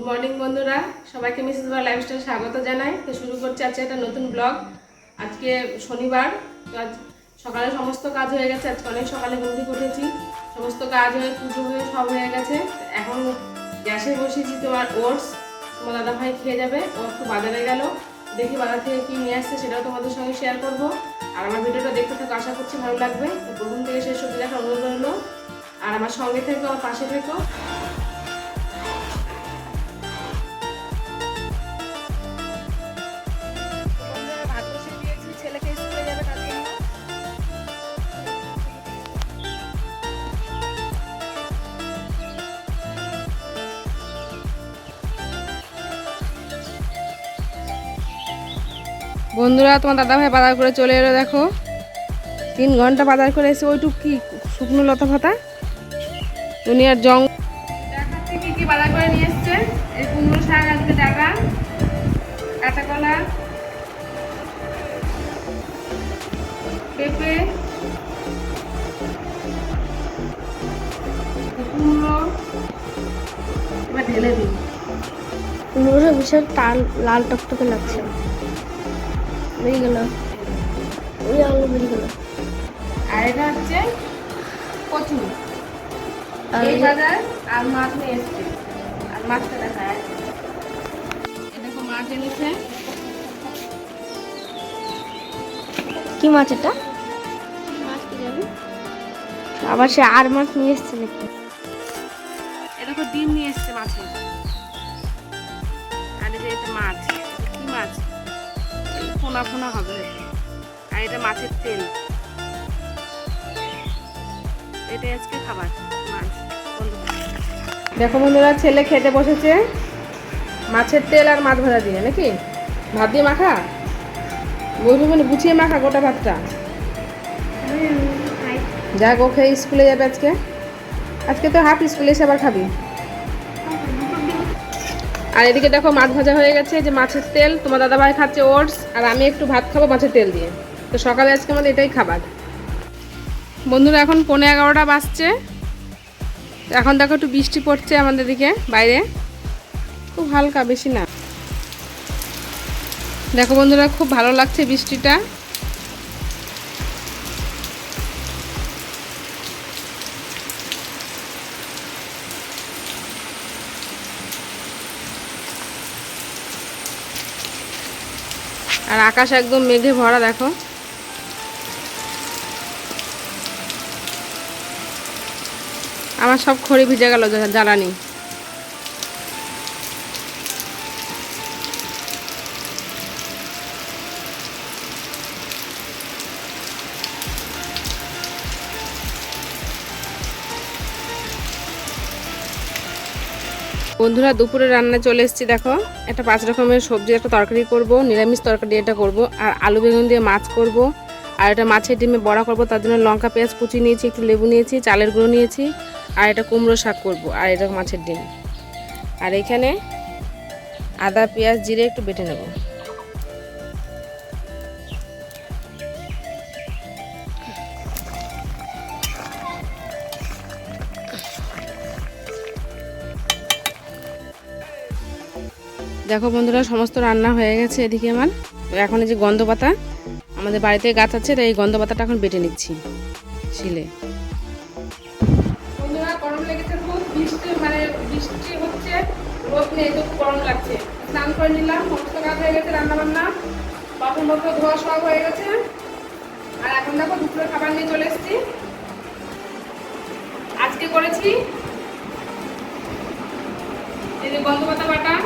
Morning বন্ধুরা, সবাইকে Mrs বার lifestyle স্বাগত জানাই। তো শুরু করছি আজকে একটা নতুন ব্লগ। আজকে শনিবার, তো আজ সকালে সমস্ত কাজ হয়ে গেছে। আজকে অনেক সকালে ঘুম থেকে উঠেছি, সমস্ত কাজ হয়ে পুজো হয়ে সব হয়ে গেছে। এখন গ্যাসে বসিয়েছি তোমার ওটস। তোমার দাদা ভাই খেয়ে যাবে, ও একটু বাজারে গেল, দেখি বাজার থেকে কি নিয়ে আসছে সেটাও তোমাদের সঙ্গে শেয়ার করব। আর আমার ভিডিওটা দেখতে থাকো, আশা করছি ভালো লাগবে। তো প্রথম থেকে শেষ অবধি দেখার অনুরোধ রইল, আর আমার সঙ্গে থেকো, আমার পাশে থেকো। বন্ধুরা, তোমার দাদা ভাই বাজার করে চলে এলো। দেখো 3 ঘন্টা বাজার করে এসে ওইটুক কি শুকনো লতা পাতা দুনিয়ার জং দেখাচ্ছে কি কি বাজার করে নিয়ে এসছে। এই কুমড়ো শাক, আজকে ডাটা, কাঁচা কলা, পেঁপে, কুমড়ো। এবার ঢেলে দিই। কুমড়োটা বিশাল লাল টকটকে লাগছে। বেরিয়ে গেল, ওই আলু বেরিয়ে গেল। আর এটা হচ্ছে কচু, এই বাজার। আর মাছ নিয়ে এসছে, আর মাছটা দেখা যাচ্ছে। দেখো মাছ এনেছে। কি মাছ এটা? মাছ কি জানি, আবার সে আর মাছ নিয়ে এসছে নাকি? এরকম ডিম নিয়ে এসছে মাছের। আর এই যে এটা মাছ, কি মাছ, ফোনা ফোনা হবে। আর এটা মাছের তেল, এটা আজকে খাবার মাছ। দেখো বন্ধুরা, ছেলে খেতে বসেছে মাছের তেল আর মাছ ভাজা দিয়ে। নাকি ভাত দিয়ে মাখা বলবো, মানে গুছিয়ে মাখা গোটা ভাতটা। যাক, ও খেয়ে স্কুলে যাবে আজকে। আজকে তো হাফ স্কুলে এসে আবার খাবি। আর এদিকে দেখো মাছ ভাজা হয়ে গেছে, যে মাছের তেল। তোমার দাদা ভাই খাচ্ছে ওটস, আর আমি একটু ভাত খাবো মাছের তেল দিয়ে। তো সকালে আজকে আমাদের এটাই খাবার। বন্ধুরা, এখন 11:15 বাজছে। এখন দেখো একটু বৃষ্টি পড়ছে আমাদের দিকে বাইরে, খুব হালকা, বেশি না। দেখো বন্ধুরা, খুব ভালো লাগছে বৃষ্টিটা। আর আকাশ একদম মেঘে ভরা। দেখো আমার সব খড়ি ভিজে গেল জ্বালানি। বন্ধুরা, দুপুরে রান্না চলে এসেছি। দেখো একটা 5 রকমের সবজি, একটা তরকারি করব, নিরামিষ তরকারি এটা করব, আর আলু বেগুন দিয়ে মাছ করব, আর এটা মাছের ডিমে বড়া করব। তার জন্য লঙ্কা পেঁয়াজ কুচি নিয়েছি, একটু লেবু নিয়েছি, চালের গুঁড়ো নিয়েছি, আর এটা কুমড়ো শাক করব, আর এটা মাছের ডিম। আর এখানে আদা পেঁয়াজ জিরে একটু বেটে নেব। দেখো বন্ধুরা, সমস্ত রান্না হয়ে গেছে এদিকে আমার। এখন এই যে গন্ধ পাতা, আমাদের বাড়িতে গাছ আছে, তাই এই গন্ধ পাতাটা এখন বেটে নিচ্ছি শিলে। বন্ধুরা, গরম লেগেছে খুব, বৃষ্টি হচ্ছে, রোদ নেই, তো গরম লাগছে। স্নান করে নিলাম, সমস্ত কাজ হয়ে গেছে, রান্না বান্না, বাসন পত্র ধোয়া সব হয়ে গেছে। আর এখন দেখো দুপুরের খাবার নিয়ে চলে এসেছি। আজকে করেছি এই যে গন্ধ পাতা বাটা,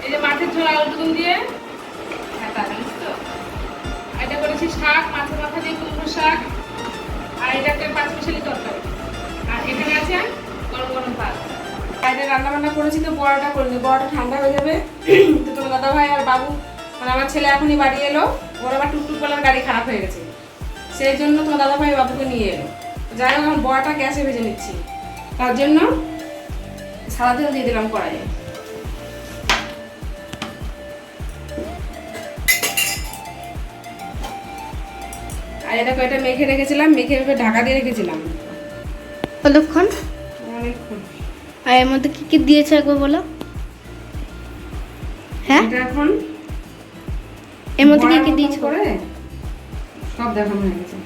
এই যে মাছের ঝোল আলু বেগুন দিয়ে, এটা করেছি শাক, মাছের মাথা দিয়ে কুমড়ো শাক, আর এটা একটা 5 মিশালি তরকারি। আর এখানে আছে গরম গরম ভাত। বাইরে রান্না বান্না করেছি, তো বড়াটা করিনি, বড়াটা ঠান্ডা হয়ে যাবে। তো তোমার দাদা ভাই আর বাবু, মানে আমার ছেলে এখনই বাড়ি এলো। ওর আবার টুকটুক বলার গাড়ি খারাপ হয়ে গেছে, সেই জন্য তোমার দাদা ভাই বাবুকে নিয়ে এলো। যাই হোক, এখন বড়াটা গ্যাসে ভেজে নিচ্ছি, তার জন্য সাদা তেল দিয়ে দিলাম কড়াইয়ে। আর এটা মেখে রেখেছিলাম, মেখে ঢাকা দিয়ে রেখেছিলাম। কতক্ষণ? অনেকক্ষণ। আর এর মধ্যে কি কি দিয়েছে একবার বলো। হ্যাঁ, এটা এখন এর মধ্যে কি বড়ার কি মতন দিয়েছো? করে সব দেখানো হয়ে গেছে।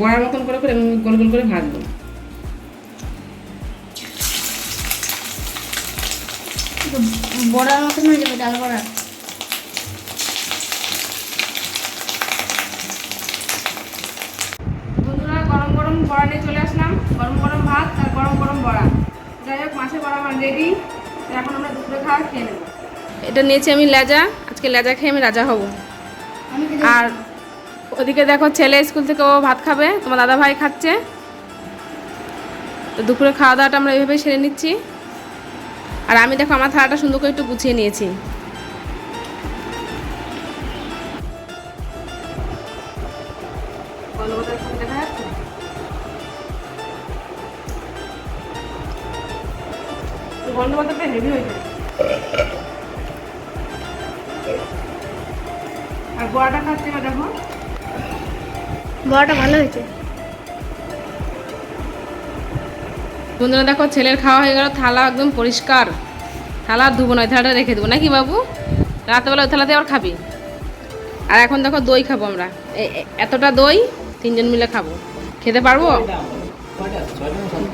বড়ার মতন করে করে এমনি গোল গোল করে ভাজবো। বড়ার মতন হয়ে যাবে, ডাল বড়া। বন্ধুরা, গরম গরম বড়া নিয়ে চলে আসলাম। গরম গরম ভাত আর গরম গরম বড়া। যাই হোক, মাছের বড়া আমার রেডি। এখন আমরা দুপুরে খাওয়া খেয়ে নেব। এটা নিয়েছি আমি লেজা। আজকে লেজা খেয়ে আমি রাজা হব। আর ওদিকে দেখো, ছেলে স্কুল থেকে ও ভাত খাবে, তোমার দাদা ভাই খাচ্ছে। তো দুপুরে খাওয়া দাওয়াটা আমরা এইভাবেই সেরে নিচ্ছি। আর আমি দেখো আমার থালাটা সুন্দর করে একটু গুছিয়ে নিয়েছি। দেখা যাচ্ছে গন্ধ বাতাটা হেভি হয়ে যায়। আর বড়াটা খাচ্ছে না, দেখো বড়াটা ভালো হয়েছে। বন্ধুরা দেখো, ছেলের খাওয়া হয়ে গেল, থালা একদম পরিষ্কার। থালা আর ধুবো নয়, থালাটা রেখে দেবো নাকি বাবু? রাতেবেলা ওই থালাতে আবার খাবি। আর এখন দেখো দই খাবো আমরা। এতটা দই 3 জন মিলে খাবো। খেতে পারবো?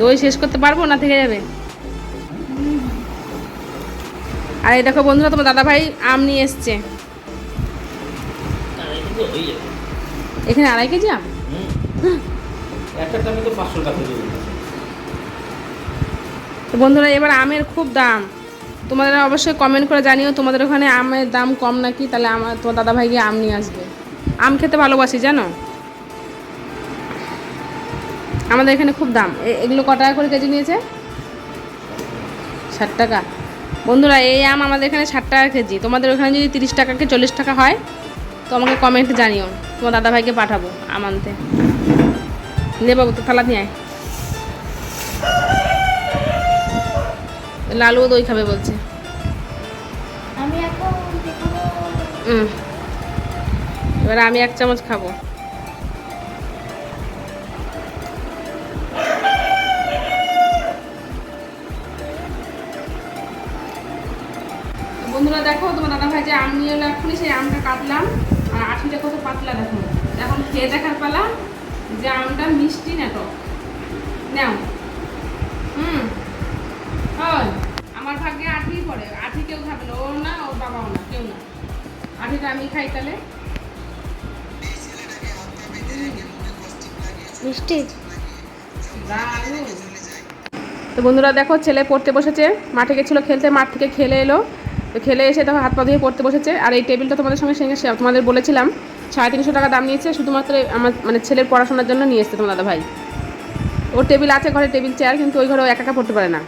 দই শেষ করতে পারবো না, থেকে যাবে। আর এই দেখো বন্ধুরা, তোমার দাদা ভাই আম নিয়ে এসছে। এখানে 2.5 কেজি আম। তো বন্ধুরা, এবার আমের খুব দাম। তোমাদের অবশ্যই কমেন্ট করে জানিও তোমাদের ওখানে আমের দাম কম নাকি, তাহলে তোমার দাদা ভাই গিয়ে আম নিয়ে আসবে। আম খেতে ভালোবাসি জানো। আমাদের এখানে খুব দাম। এগুলো কত টাকা করে কেজি নিয়েছে? 60 টাকা। বন্ধুরা, এই আম আমাদের এখানে 60 টাকা কেজি। তোমাদের ওখানে যদি 30 টাকা কি 40 টাকা হয় তো আমাকে কমেন্টে জানিও, তোমার দাদা ভাইকে পাঠাবো আম আনতে। নে বাবু, তো থালা নিয়ে আয়। লালুও দই খাবে বলছে। আমি এখন এবার আমি 1 চামচ খাবো। বন্ধুরা দেখো, তোমার দাদা ভাই যে আম নিয়ে এলো এক্ষুনি, সেই আমটা কাটলাম। আর আঠিটা কত পাতলা দেখো। এখন খেয়ে দেখার পালা যে আমটা মিষ্টি না টক। নাও। হয় আমার ভাগ্যে আঠি পড়ে। আঠি কেউ খাবে না, ওর না, ওর বাবাও না, কেউ না। আঠিটা আমি খাই তাহলে। মিষ্টি। তো বন্ধুরা দেখো, ছেলে পড়তে বসেছে। মাঠে গেছিলো খেলতে, মাঠ থেকে খেলে এলো। তো খেলে এসে দেখো হাত পা ধুয়ে পড়তে বসেছে। আর এই টেবিলটা তোমাদের সঙ্গে তোমাদের বলেছিলাম 350 টাকা দাম নিয়েছে, শুধুমাত্র আমার মানে ছেলের পড়াশোনার জন্য নিয়ে এসছে তোমার দাদা ভাই। ওর টেবিল আছে ঘরে, টেবিল চেয়ার, কিন্তু ওই ঘরে ও একা একা পড়তে পারে না।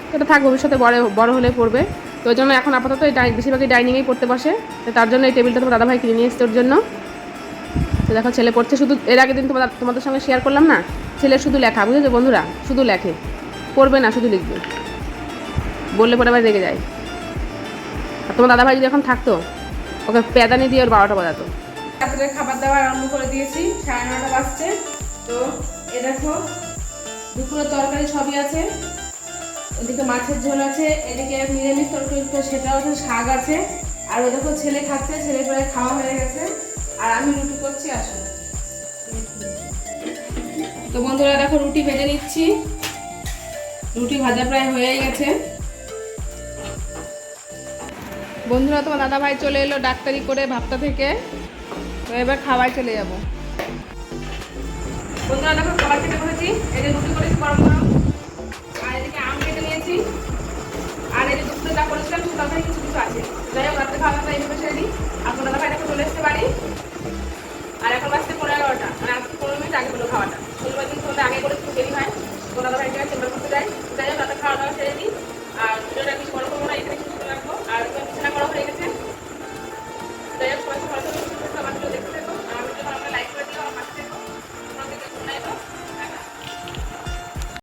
তো এটা থাক, ভবিষ্যতে বড় হলে পড়বে। তো ওই জন্য এখন আপাতত বেশিরভাগই ডাইনিংয়েই পড়তে বসে। তো তার জন্য এই টেবিলটা তোমার দাদা ভাই কিনে নিয়ে এসছে ওর জন্য। তো দেখো ছেলে পড়ছে। শুধু এর আগের দিন তোমাদের সঙ্গে শেয়ার করলাম না, ছেলের শুধু লেখা, বুঝেছো বন্ধুরা? শুধু লেখে, পড়বে না, শুধু লিখবে। বললে পরে আবার রেগে যায়। আর তোমার দাদা ভাই যদি এখন থাকতো, ওকে প্যাদানি দিয়ে ওর 12টা বাজাতো। রাত্রে খাবার দাবার আরম্ভ করে দিয়েছি, 9:30 বাজছে। তো এ দেখো, দুপুরের তরকারি সবই আছে। ওদিকে মাছের ঝোল আছে, এদিকে নিরামিষ তরকারি সেটাও আছে, শাক আছে। আর ওই দেখো ছেলে খাচ্ছে, ছেলে প্রায় খাওয়া হয়ে গেছে। আর আমি রুটি করছি। আসো। তো বন্ধুরা দেখো, রুটি ভেজে নিচ্ছি। রুটি ভাজা প্রায় হয়ে গেছে। বন্ধুরা, তোমার দাদা ভাই চলে এলো ডাক্তারি করে ভাবটা থেকে। তো এবার খাওয়াই চলে যাব। বন্ধুরা দেখো, খাবার খেতে বসেছি। এই যে রুটি করেছি গরম গরম, আর এদিকে আম কেটে নিয়েছি। আর এই যে দুপুরে যা করেছিলাম